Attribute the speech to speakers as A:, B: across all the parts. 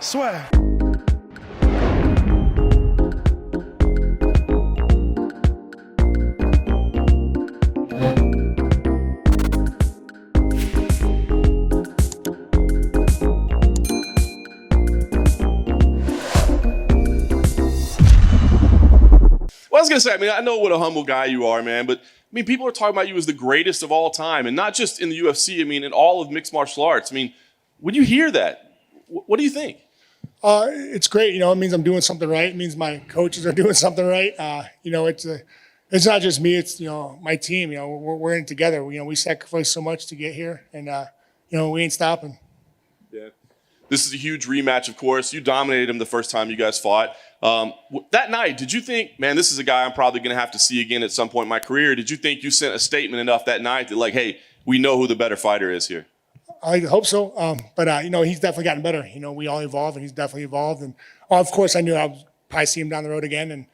A: Sueur.
B: Well, I was gonna say, I mean, I know what a humble guy you are, man, but I mean, people are talking about you as the greatest of all time, and not just in the UFC. I mean, in all of mixed martial arts. I mean, when you hear that, what do you think?
A: It's great. It means I'm doing something right. It means my coaches are doing something right. It's not just me. It's my team. We're in it together. We sacrificed so much to get here, and we ain't stopping.
B: Yeah. This is a huge rematch, of course. You dominated him the first time you guys fought. That night, did you think, man, this is a guy I'm probably going to have to see again at some point in my career? Did you think you sent a statement enough that night that, like, hey, we know who the better fighter is here?
A: I hope so. But he's definitely gotten better. We all evolve, and he's definitely evolved. And of course, I knew I would probably see him down the road again. And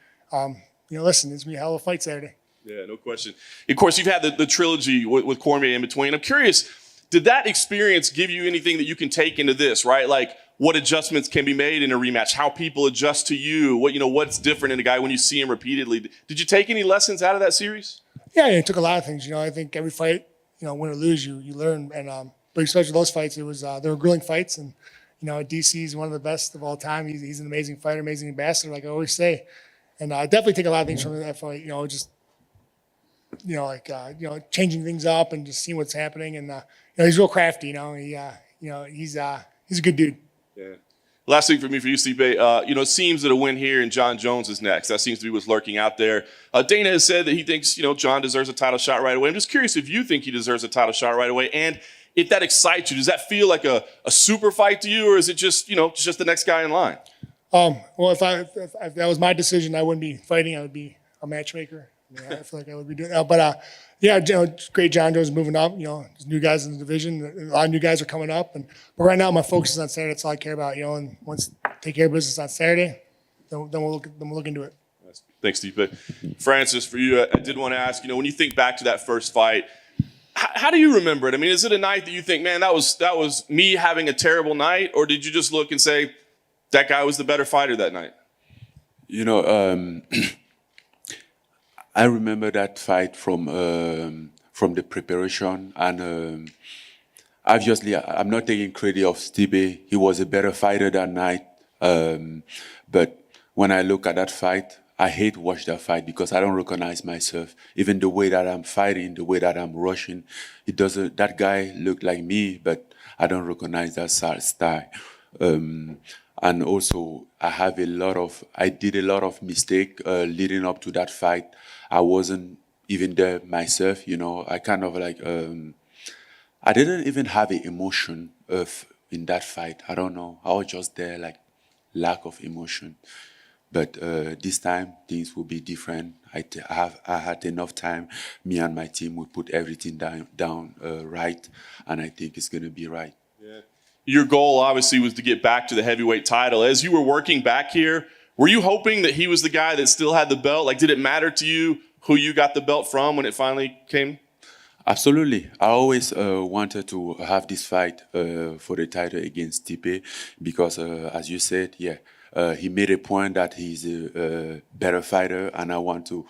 A: listen, it's gonna be a hell of a fight Saturday.
B: Yeah, no question. Of course, you've had the trilogy with Cormier in between. I'm curious, did that experience give you anything that you can take into this, right? Like what adjustments can be made in a rematch, how people adjust to you, what's different in a guy when you see him repeatedly. Did you take any lessons out of that series?
A: Yeah, it took a lot of things. I think every fight, win or lose, you learn. And but especially those fights, they were grueling fights. And DC is one of the best of all time. He's an amazing fighter, amazing ambassador, like I always say. And I definitely take a lot of things from that fight. Changing things up and just seeing what's happening. And he's real crafty. He's a good dude.
B: Yeah. Last thing for me, for you, Stipe, it seems that a win here and John Jones is next. That seems to be what's lurking out there. Dana has said that he thinks, John deserves a title shot right away. I'm just curious if you think he deserves a title shot right away, and if that excites you. Does that feel like a super fight to you, or is it just, just the next guy in line?
A: Well, if that was my decision, I wouldn't be fighting. I would be a matchmaker. I feel like I would be doing that. But it's great. John Jones moving up. There's new guys in the division. A lot of new guys are coming up. But right now, my focus is on Saturday. That's all I care about. And once take care of business on Saturday, then we'll look into it.
B: Thanks, Stipe. Francis, for you, I did want to ask. When you think back to that first fight, how do you remember it? I mean, is it a night that you think, man, that was me having a terrible night, or did you just look and say that guy was the better fighter that night?
C: I remember that fight from the preparation, and obviously I'm not taking credit of Stipe. He was a better fighter that night, but when I look at that fight, I hate watch that fight because I don't recognize myself. Even the way that I'm fighting, the way that I'm rushing, it doesn't. That guy looked like me, but I don't recognize that style. And also, I did a lot of mistake leading up to that fight. I wasn't even there myself, I kind of like, I didn't even have an emotion in that fight. I don't know. I was just there, like, lack of emotion. But this time, things will be different. I had enough time. Me and my team, we put everything down right, and I think it's going to be right.
B: Yeah. Your goal, obviously, was to get back to the heavyweight title. As you were working back here, were you hoping that he was the guy that still had the belt? Like, did it matter to you who you got the belt from when it finally came?
C: Absolutely. I always wanted to have this fight for the title against Stipe because, as you said, he made a point that he's a better fighter, and I want to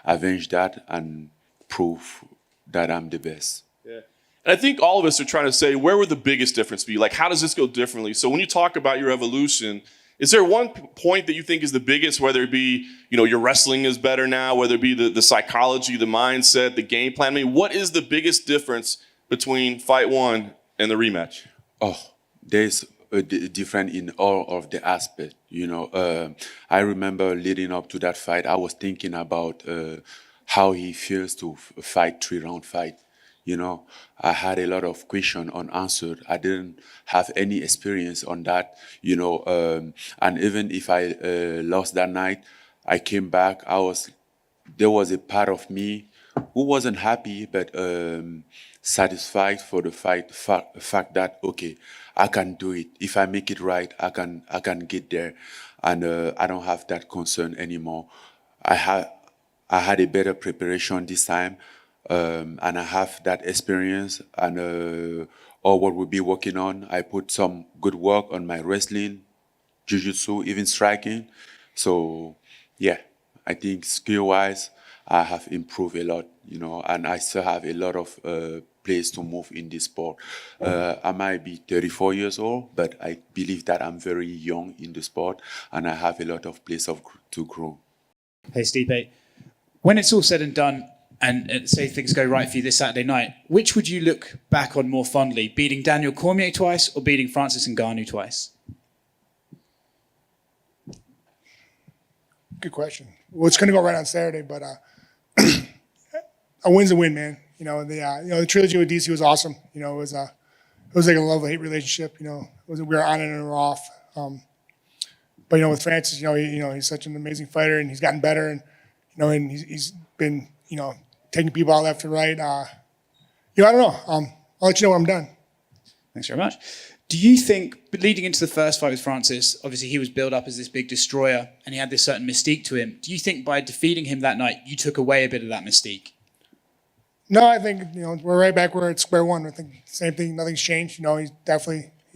C: avenge that and prove that I'm the best.
B: Yeah. And I think all of us are trying to say, where would the biggest difference be? Like, how does this go differently? So when you talk about your evolution, is there one point that you think is the biggest, whether it be, your wrestling is better now, whether it be the psychology, the mindset, the game plan? I mean, what is the biggest difference between fight one and the rematch?
C: Oh, there's a different in all of the aspect. I remember leading up to that fight, I was thinking about how he feels to fight 3-round fight. I had a lot of questions unanswered. I didn't have any experience on that, and even if I lost that night, I came back. There was a part of me who wasn't happy, but satisfied for the fact that, okay, I can do it. If I make it right, I can get there, and I don't have that concern anymore. I had a better preparation this time. And I have that experience, and or what we'll be working on. I put some good work on my wrestling, jiu-jitsu, even striking. So, yeah, I think skill-wise, I have improved a lot, and I still have a lot of place to move in this sport. I might be 34 years old, but I believe that I'm very young in the sport, and I have a lot of place to grow.
D: Hey, Stipe, when it's all said and done, and say things go right for you this Saturday night, which would you look back on more fondly, beating Daniel Cormier twice or beating Francis Ngannou twice?
A: Good question. Well, it's going to go right on Saturday, but a win's a win, man. The trilogy with DC was awesome. It was like a love-hate relationship. We were on and we were off. But with Francis, he's such an amazing fighter, and he's gotten better, and he's been taking people out left and right. I don't know. I'll let you know when I'm done.
D: Thanks very much. Do you think, leading into the first fight with Francis, obviously he was built up as this big destroyer and he had this certain mystique to him. Do you think by defeating him that night, you took away a bit of that mystique?
A: No, I think, we're right back where it's square one. I think same thing, nothing's changed. He's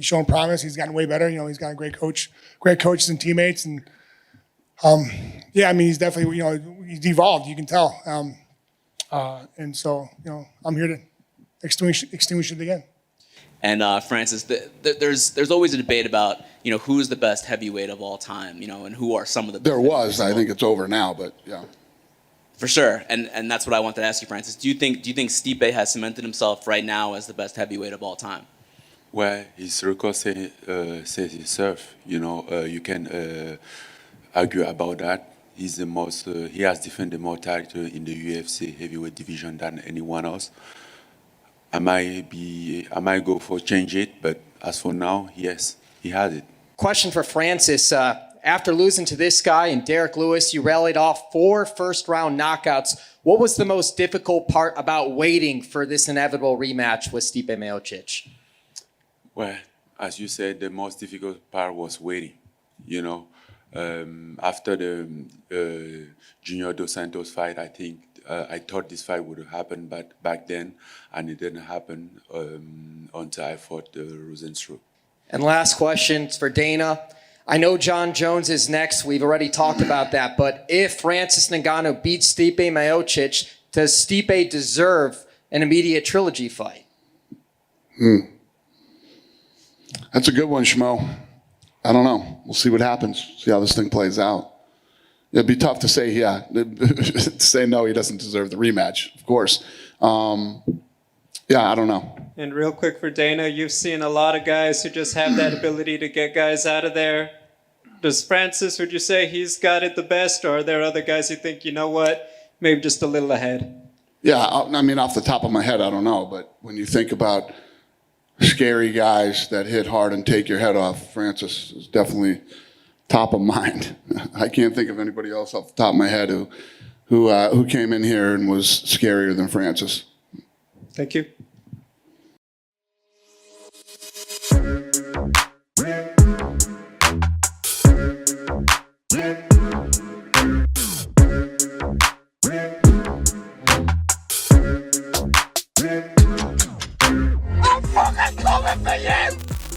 A: shown promise. He's gotten way better. He's got a great coaches and teammates. And he's definitely, he's evolved, you can tell. And so, I'm here to extinguish it again.
E: And Francis, there's always a debate about who's the best heavyweight of all time, and who are some of the best.
F: There was. I think it's over now, but yeah.
E: For sure, and that's what I wanted to ask you, Francis. Do you think Stipe has cemented himself right now as the best heavyweight of all time?
C: Well, his record says itself. You can argue about that. He's the most. He has defended more titles in the UFC heavyweight division than anyone else. I might go for change it, but as for now, yes, he has it.
G: Question for Francis. After losing to this guy and Derek Lewis, you rallied off 4 first-round knockouts. What was the most difficult part about waiting for this inevitable rematch with Stipe Miocic?
C: Well, as you said, the most difficult part was waiting. After the Junior Dos Santos fight, I think I thought this fight would have happened back then, and it didn't happen until I fought Rosenstruck.
G: And last question for Dana. I know John Jones is next. We've already talked about that. But if Francis Ngannou beats Stipe Miocic, does Stipe deserve an immediate trilogy fight?
F: That's a good one, Schmo. I don't know. We'll see what happens. See how this thing plays out. It'd be tough to say, to say no, he doesn't deserve the rematch, of course. I don't know.
H: And real quick for Dana, you've seen a lot of guys who just have that ability to get guys out of there. Does Francis, would you say he's got it the best, or are there other guys who think, maybe just a little ahead?
F: Yeah, off the top of my head, I don't know. But when you think about scary guys that hit hard and take your head off, Francis is definitely top of mind. I can't think of anybody else off the top of my head who came in here and was scarier than Francis.
H: Thank you.
I: Yeah.